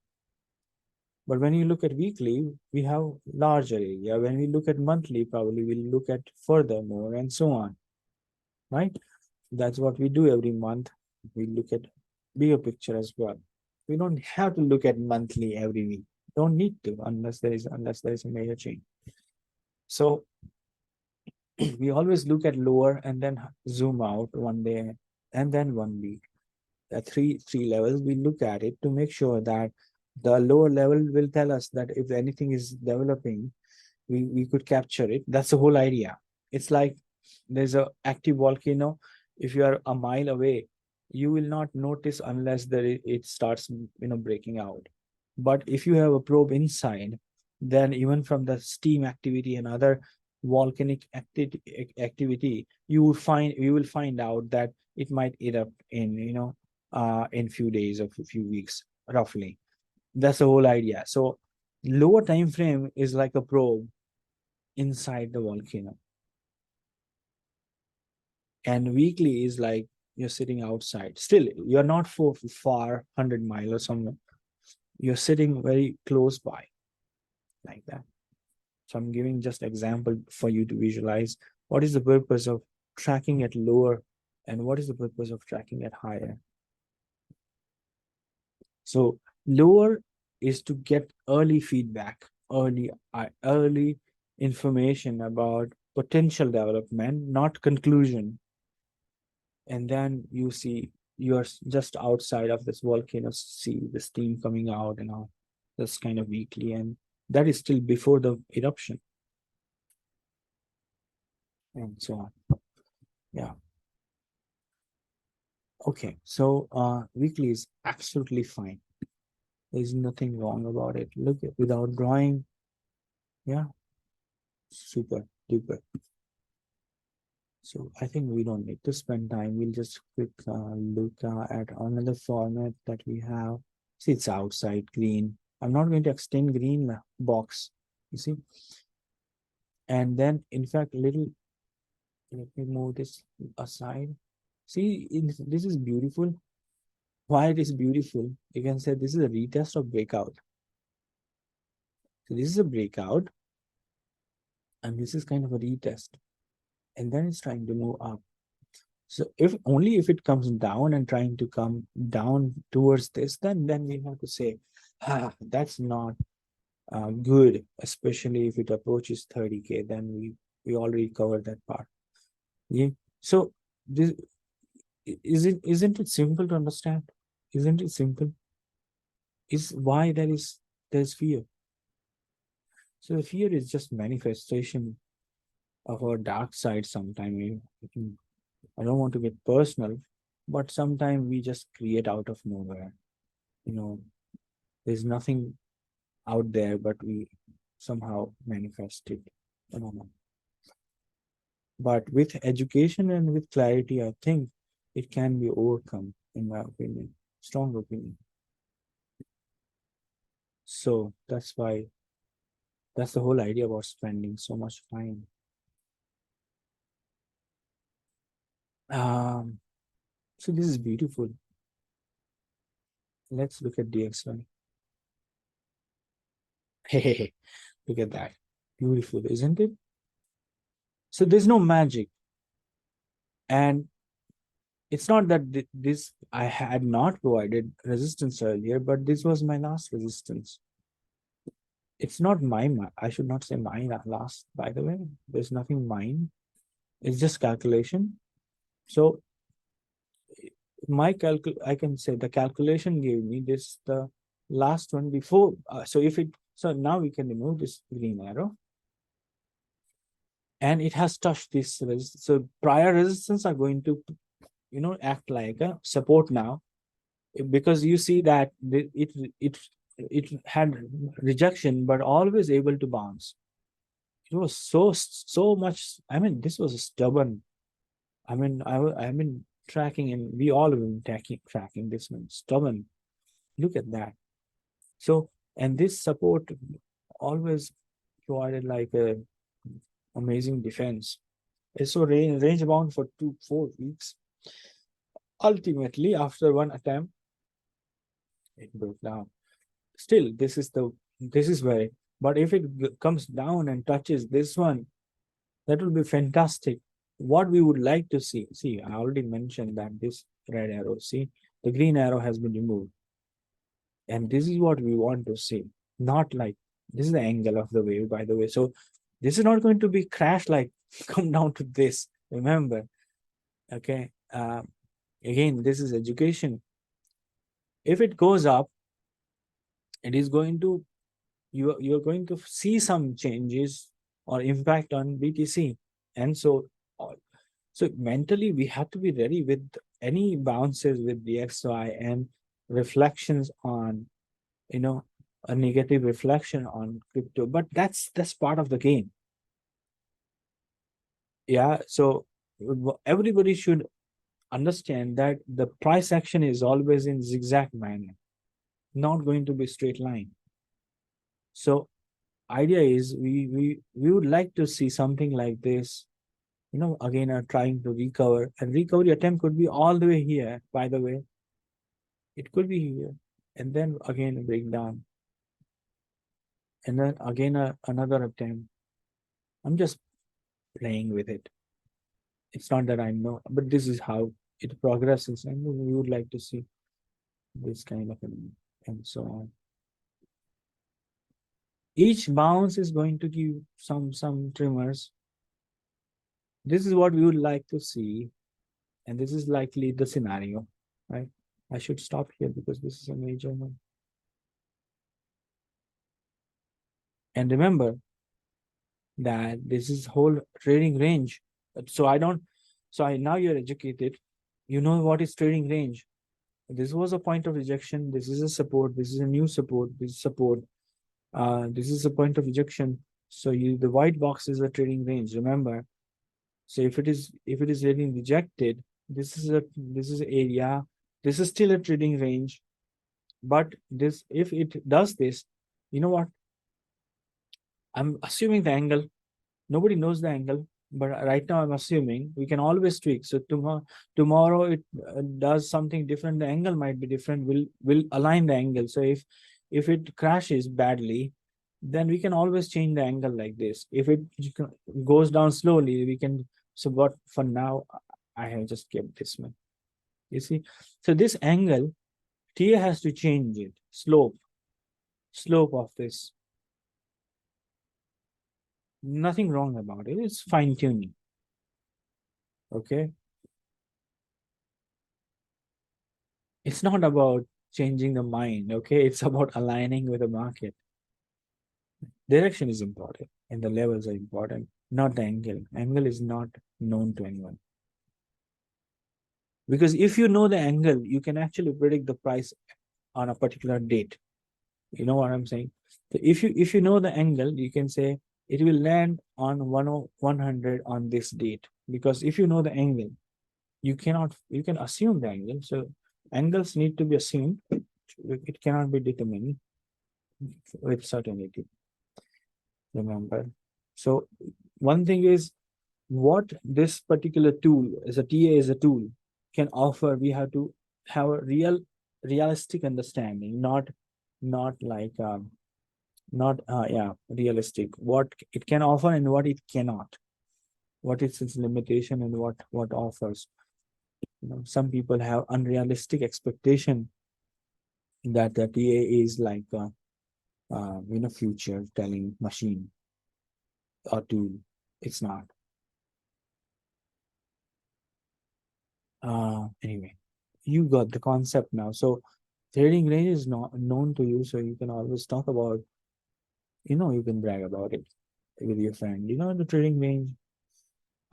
But when you look at weekly, we have larger area. When we look at monthly, probably we'll look at further more and so on, right? That's what we do every month. We look at bigger picture as well. We don't have to look at monthly every week. Don't need to unless there is a major change. So we always look at lower and then zoom out one day and then 1 week. Three levels. We look at it to make sure that the lower level will tell us that if anything is developing, we could capture it. That's the whole idea. It's like there's a active volcano. If you are a mile away, you will not notice unless it starts breaking out. But if you have a probe inside, then even from the steam activity and other volcanic activity, you will find out that it might erupt in few days or few weeks roughly. That's the whole idea. So Lower time frame is like a probe inside the volcano, and weekly is like you're sitting outside. Still, you're not far, 100 miles or somewhere. You're sitting very close by, like that. So I'm giving just example for you to visualize what is the purpose of tracking at lower and what is the purpose of tracking at higher. So lower is to get early feedback, early information about potential development, not conclusion. And then you see you're just outside of this volcano, see the steam coming out and all. That's kind of weekly, and that is still before the eruption, and so on. Yeah. Okay. So weekly is absolutely fine. There's nothing wrong about it. Look, without drawing, yeah, super duper. So I think we don't need to spend time. We'll just quick look at another format that we have. See, it's outside green. I'm not going to extend green box, you see. And then, in fact, little, let me move this aside. See, this is beautiful. Why it is beautiful? You can say this is a retest of breakout. So this is a breakout, and this is kind of a retest. And then it's trying to move up. So if only if it comes down and trying to come down towards this, then we have to say, that's not good, especially if it approaches 30K, then we already covered that part. Yeah. So this isn't it simple to understand? Isn't it simple? Is why there's fear. So the fear is just manifestation of our dark side sometime. I don't want to get personal, but sometimes we just create out of nowhere. You know, there's nothing out there, but we somehow manifest it. I don't know. But with education and with clarity, I think it can be overcome, in my opinion. Strong opinion. So that's the whole idea about spending so much time. Um, so this is beautiful. Let's look at DXY. Hey, look at that. Beautiful, isn't it? So there's no magic. And it's not that this I had not provided resistance earlier, but this was my last resistance. It's not I should not say mine last, by the way. There's nothing mine. It's just calculation. So I can say the calculation gave me this, the last one before. So now we can remove this green arrow. And it has touched this resistance. So prior resistance are going to, act like a support now, because you see that it had rejection, but always able to bounce. It was so much. I mean, this was stubborn. I mean, I've been tracking, and we all have been tracking this one. Stubborn. Look at that. So, and this support always provided like a amazing defense. It's so range bound for 4 weeks. Ultimately, after one attempt, it broke down. Still, this is where. But if it comes down and touches this one, that will be fantastic. What we would like to see, I already mentioned that this red arrow, see, the green arrow has been removed. And this is what we want to see. Not like, this is the angle of the wave, by the way. So this is not going to be crash like come down to this. Remember, okay. Again, this is education. If it goes up, it is going to you're going to see some changes or impact on BTC. And so mentally we have to be ready with any bounces with DXY and reflections on, a negative reflection on crypto. But that's part of the game. Yeah. So everybody should understand that the price action is always in zigzag manner, not going to be straight line. So idea is we would like to see something like this, again trying to recover, and recovery attempt could be all the way here, by the way. It could be here, and then again break down, and then again another attempt. I'm just playing with it. It's not that I know, but this is how it progresses, and we would like to see this kind of and so on. Each bounce is going to give some trimmers. This is what we would like to see, and this is likely the scenario, right? I should stop here because this is a major one. And remember that this is whole trading range. So I don't, so I now you're educated, you know what is trading range. This was a point of rejection. This is a support. This is a new support. This is support. This is a point of rejection. So the white box is a trading range. Remember. So if it is getting rejected, this is area. This is still a trading range. But this if it does this, you know what? I'm assuming the angle. Nobody knows the angle, but right now I'm assuming we can always tweak. So tomorrow it does something different. The angle might be different. We'll align the angle. So if it crashes badly, then we can always change the angle like this. If it goes down slowly, we can. So what for now, I have just kept this one. You see, so this angle, TA has to change it. Slope of this. Nothing wrong about it. It's fine tuning. Okay. It's not about changing the mind. Okay. It's about aligning with the market. Direction is important and the levels are important, not the angle. Angle is not known to anyone. Because if you know the angle, you can actually predict the price on a particular date. You know what I'm saying? So if you know the angle, you can say it will land on 100 on this date. Because if you know the angle, you can assume the angle. So angles need to be assumed. It cannot be determined with certainty. Remember. So one thing is what this particular tool as a TA is a tool can offer. We have to have a realistic understanding, not like not yeah realistic. What it can offer and what it cannot. What is its limitation and what offers. Some people have unrealistic expectation that the TA is like future telling machine or tool. It's not. Anyway, you got the concept now. So trading range is not known to you, so you can always talk about, you can brag about it with your friend. The trading range.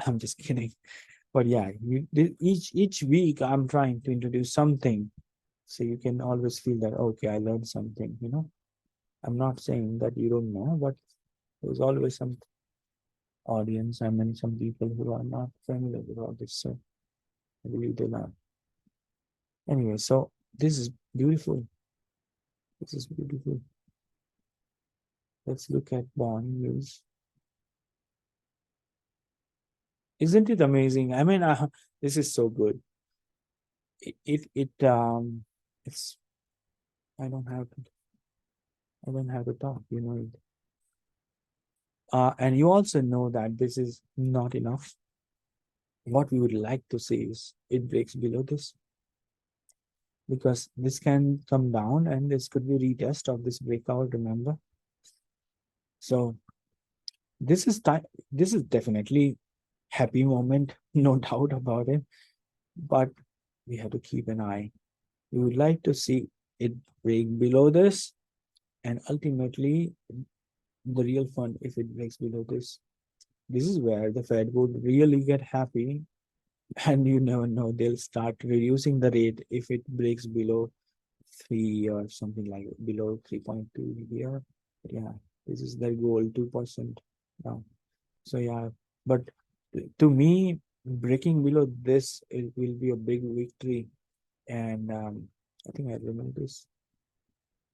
I'm just kidding, but yeah, each week I'm trying to introduce something, so you can always feel that okay, I learned something. I'm not saying that you don't know, but there's always some audience. I mean, some people who are not familiar with all this, so I believe they learn. Anyway, so this is beautiful. This is beautiful. Let's look at bond news. Isn't it amazing? I mean, this is so good. It's I don't have to talk. It. And you also know that this is not enough. What we would like to see is it breaks below this, because this can come down and this could be retest of this breakout. Remember, so this is time. This is definitely happy moment, no doubt about it. But we have to keep an eye. We would like to see it break below this, and ultimately the real fun if it breaks below this. This is where the Fed would really get happy, and you never know, they'll start reducing the rate if it breaks below 3 or something like below 3.2 here. Yeah, this is their goal, 2% now. So yeah, but to me, breaking below this, it will be a big victory. And I think I remember this.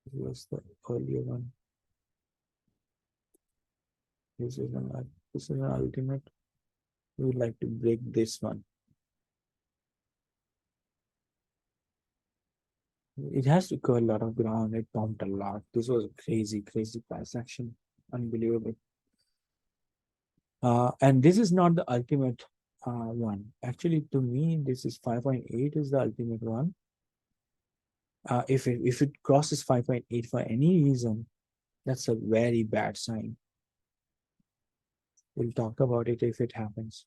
It was the earlier one. This is an ultimate. We would like to break this one. It has to cover a lot of ground. It pumped a lot. This was a crazy price action. Unbelievable. And this is not the ultimate one. Actually, to me, this is 5.8 is the ultimate one. If it crosses 5.8 for any reason, that's a very bad sign. We'll talk about it if it happens.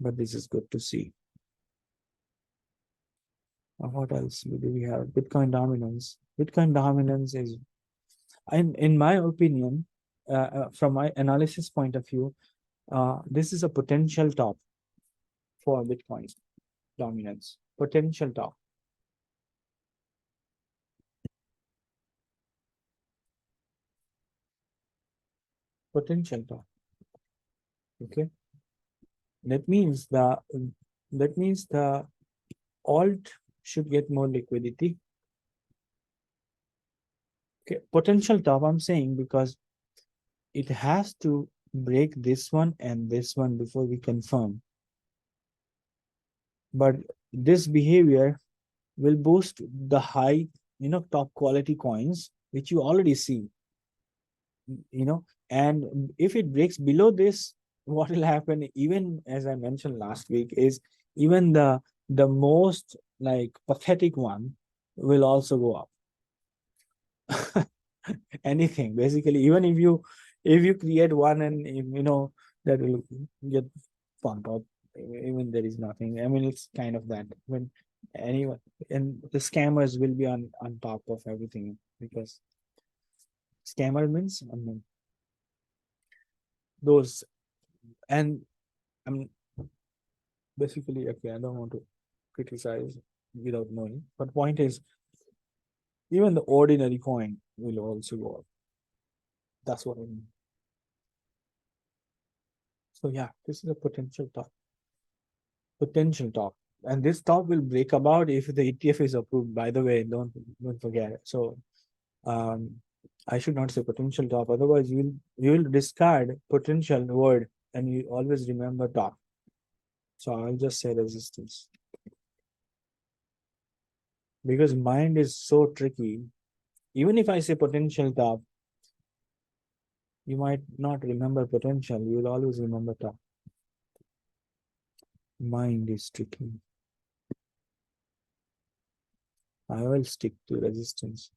But this is good to see. What else do we have? Bitcoin dominance. Bitcoin dominance is, in my opinion, from my analysis point of view, this is a potential top for Bitcoin dominance. Potential top. Potential top. Okay. That means the alt should get more liquidity. Okay. Potential top, I'm saying, because it has to break this one and this one before we confirm. But this behavior will boost the high, top quality coins, which you already see, and if it breaks below this, what will happen, even as I mentioned last week, is even the most like pathetic one will also go up. Anything basically, even if you create one and that will get pumped up, even there is nothing. I mean, it's kind of that when anyone, and the scammers will be on top of everything, because scammer means, I mean, those. And I mean, basically, okay, I don't want to criticize without knowing, but point is, even the ordinary coin will also go up. That's what I mean. So yeah, this is a potential top, and this top will break about if the ETF is approved. By the way, don't forget it. So um, I should not say potential top, otherwise you will discard potential word and you always remember top. So I'll just say resistance, because mind is so tricky. Even if I say potential top, you might not remember potential. You will always remember top. Mind is tricky. I will stick to resistance.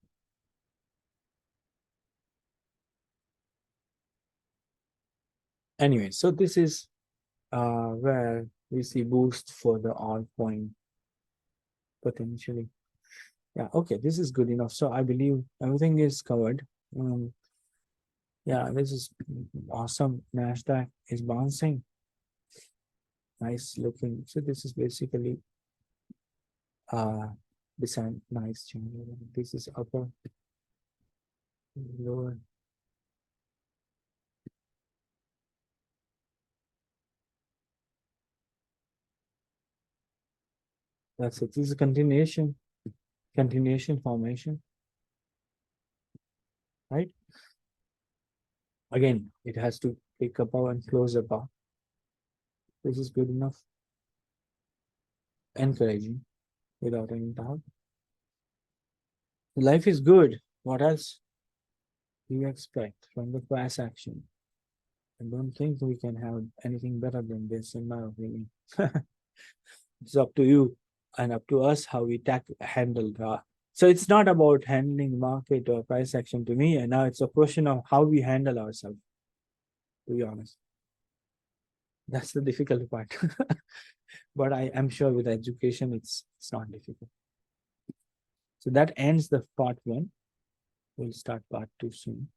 Anyway, so this is where we see boost for the altcoin potentially. Yeah, okay, this is good enough. So I believe everything is covered. Yeah, this is awesome. Nasdaq is bouncing. Nice looking. So this is basically design nice channel. This is upper, lower. That's it. This is a continuation formation, right? Again, it has to pick up and close above. This is good enough. Encouraging, without any doubt. Life is good. What else do you expect from the class action? I don't think we can have anything better than this, in my opinion. It's up to you and up to us how we handle that. So it's not about handling market or price action to me, and now it's a question of how we handle ourselves, to be honest. That's the difficult part. But I am sure with education, it's not difficult. So that ends the part one. We'll start part two soon.